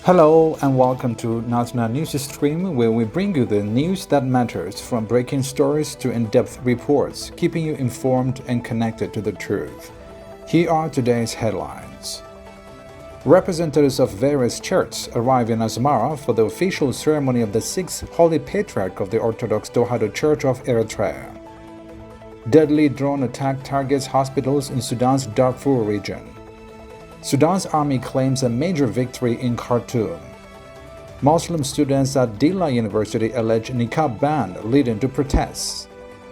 Hello and welcome to National News Stream, where we bring you the news that matters, from breaking stories to in-depth reports, keeping you informed and connected to the truth. Here are today's headlines. Representatives of various churches arrive in Asmara for the official ceremony of the sixth Holy Patriarch of the Orthodox Tewahedo Church of Eritrea. Deadly drone attack targets hospitals in Sudan's Darfur region. Sudan's army claims a major victory in Khartoum. Muslim students at Dilla University allege Niqab ban leading to protests.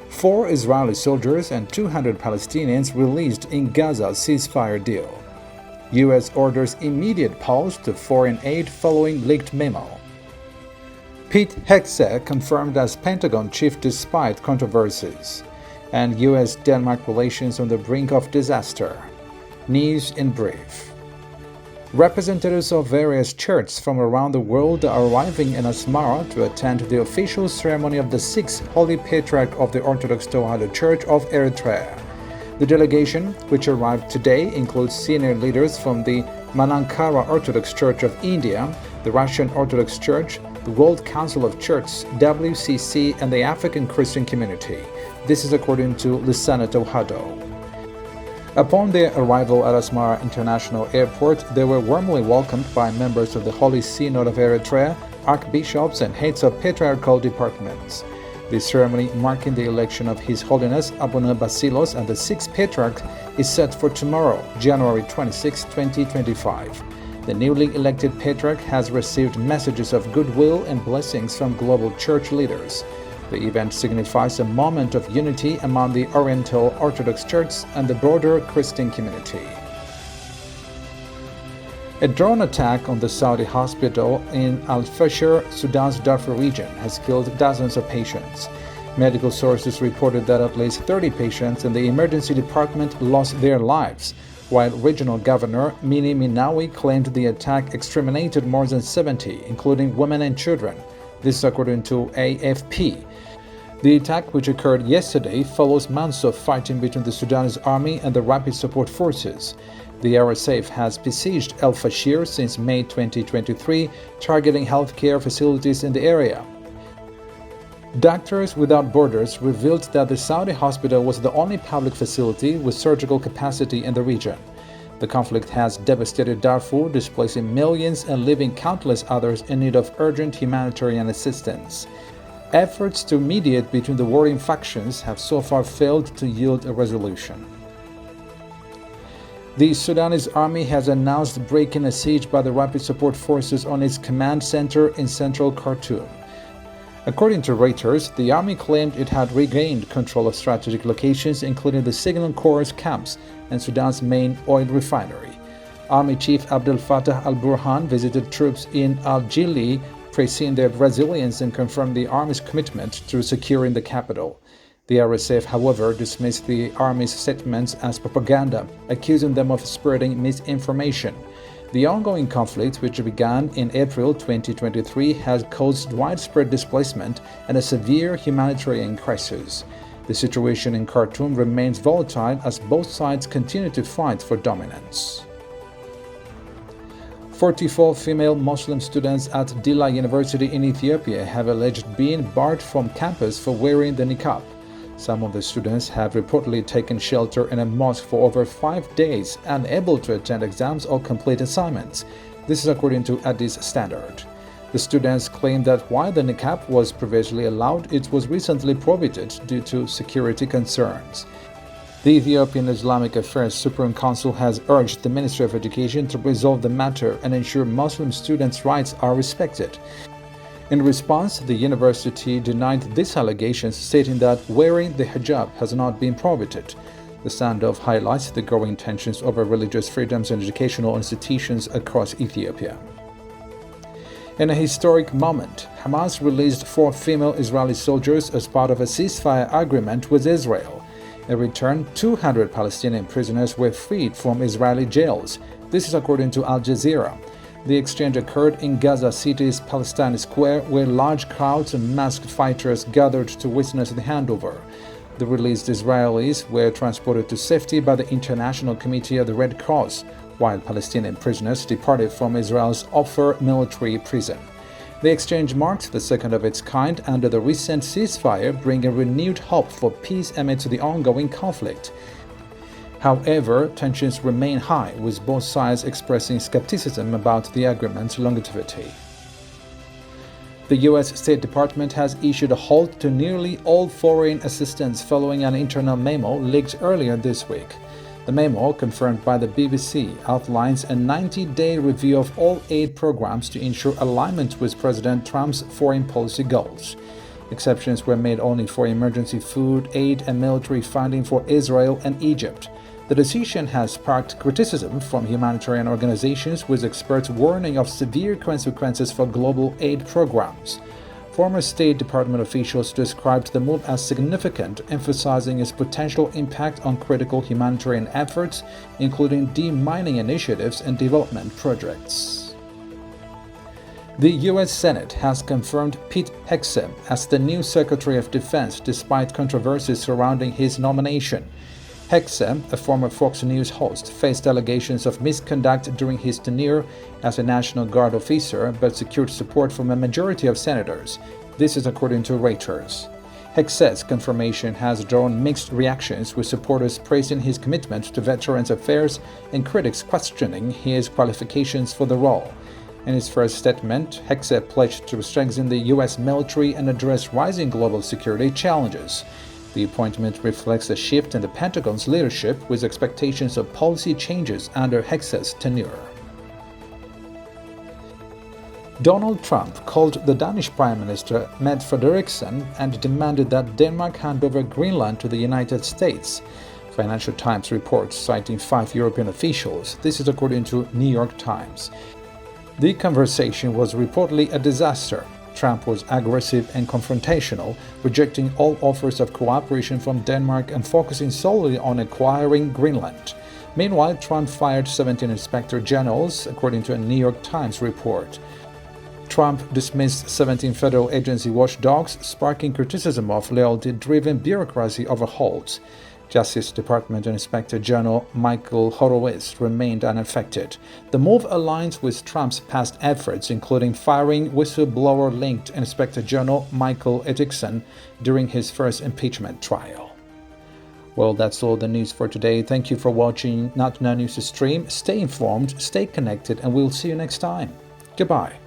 4 Israeli soldiers and 200 Palestinians released in Gaza ceasefire deal. U.S. orders immediate pause to foreign aid following leaked memo. Pete Hegseth confirmed as Pentagon chief despite controversies. And U.S.-Denmark relations on the brink of disaster. News in brief. Representatives of various churches from around the world are arriving in Asmara to attend the official ceremony of the sixth Holy Patriarch of the Orthodox Tewahedo Church of Eritrea. The delegation, which arrived today, includes senior leaders from the Manankara Orthodox Church of India, the Russian Orthodox Church, the World Council of Churches, WCC, and the African Christian Community. This is according to Lisana Tewahedo. Upon their arrival at Asmara International Airport, they were warmly welcomed by members of the Holy Synod of Eritrea, archbishops, and heads of patriarchal departments. The ceremony marking the election of His Holiness Abuna Basilos as the sixth patriarch is set for tomorrow, January 26, 2025. The newly elected patriarch has received messages of goodwill and blessings from global church leaders. The event signifies a moment of unity among the Oriental Orthodox Church and the broader Christian community. A drone attack on the Saudi hospital in Al-Fashir, Sudan's Darfur region, has killed dozens of patients. Medical sources reported that at least 30 patients in the emergency department lost their lives, while Regional Governor Mini Minawi claimed the attack exterminated more than 70, including women and children. This is according to AFP. The attack, which occurred yesterday, follows months of fighting between the Sudanese army and the Rapid Support Forces. The RSF has besieged El Fashir since May 2023, targeting healthcare facilities in the area. Doctors Without Borders revealed that the Saudi hospital was the only public facility with surgical capacity in the region. The conflict has devastated Darfur, displacing millions and leaving countless others in need of urgent humanitarian assistance. Efforts to mediate between the warring factions have so far failed to yield a resolution. The Sudanese army has announced breaking a siege by the Rapid Support Forces on its command center in central Khartoum. According to Reuters, the army claimed it had regained control of strategic locations, including the Signal Corps camps and Sudan's main oil refinery. Army Chief Abdel Fattah al-Burhan visited troops in Al-Jili, praising their resilience and confirmed the army's commitment to securing the capital. The RSF, however, dismissed the army's statements as propaganda, accusing them of spreading misinformation. The ongoing conflict, which began in April 2023, has caused widespread displacement and a severe humanitarian crisis. The situation in Khartoum remains volatile as both sides continue to fight for dominance. 44 female Muslim students at Dilla University in Ethiopia have alleged being barred from campus for wearing the Niqab. Some of the students have reportedly taken shelter in a mosque for over 5 days, unable to attend exams or complete assignments. This is according to Addis Standard. The students claim that while the Niqab was previously allowed, it was recently prohibited due to security concerns. The Ethiopian Islamic Affairs Supreme Council has urged the Ministry of Education to resolve the matter and ensure Muslim students' rights are respected. In response, the university denied these allegations, stating that wearing the hijab has not been prohibited. The standoff highlights the growing tensions over religious freedoms in educational institutions across Ethiopia. In a historic moment, Hamas released 4 female Israeli soldiers as part of a ceasefire agreement with Israel. In return, 200 Palestinian prisoners were freed from Israeli jails. This is according to Al Jazeera. The exchange occurred in Gaza City's Palestine Square, where large crowds and masked fighters gathered to witness the handover. The released Israelis were transported to safety by the International Committee of the Red Cross, while Palestinian prisoners departed from Israel's Darfur military prison. The exchange marked the second of its kind under the recent ceasefire, bringing renewed hope for peace amidst the ongoing conflict. However, tensions remain high, with both sides expressing skepticism about the agreement's longevity. The U.S. State Department has issued a halt to nearly all foreign assistance following an internal memo leaked earlier this week. The memo, confirmed by the BBC, outlines a 90-day review of all aid programs to ensure alignment with President Trump's foreign policy goals. Exceptions were made only for emergency food aid and military funding for Israel and Egypt. The decision has sparked criticism from humanitarian organizations, with experts warning of severe consequences for global aid programs. Former State Department officials described the move as significant, emphasizing its potential impact on critical humanitarian efforts, including demining initiatives and development projects. The U.S. Senate has confirmed Pete Hegseth as the new Secretary of Defense despite controversies surrounding his nomination. Hegseth, a former Fox News host, faced allegations of misconduct during his tenure as a National Guard officer, but secured support from a majority of senators. This is according to Reuters. Hegseth's confirmation has drawn mixed reactions, with supporters praising his commitment to veterans affairs and critics questioning his qualifications for the role. In his first statement, Hegseth pledged to strengthen the U.S. military and address rising global security challenges. The appointment reflects a shift in the Pentagon's leadership, with expectations of policy changes under Hegseth's tenure. Donald Trump called the Danish Prime Minister Mette Frederiksen and demanded that Denmark hand over Greenland to the United States. Financial Times reports, citing 5 European officials. This is according to New York Times. The conversation was reportedly a disaster. Trump was aggressive and confrontational, rejecting all offers of cooperation from Denmark and focusing solely on acquiring Greenland. Meanwhile, Trump fired 17 inspector generals, according to a New York Times report. Trump dismissed 17 federal agency watchdogs, sparking criticism of loyalty-driven bureaucracy overhauls. Justice Department Inspector General Michael Horowitz remained unaffected. The move aligns with Trump's past efforts, including firing whistleblower-linked Inspector General Michael Ethiopia during his first impeachment trial. Well, that's all the news for today. Thank you for watching Not Now News Stream. Stay informed, stay connected, and we'll see you next time. Goodbye.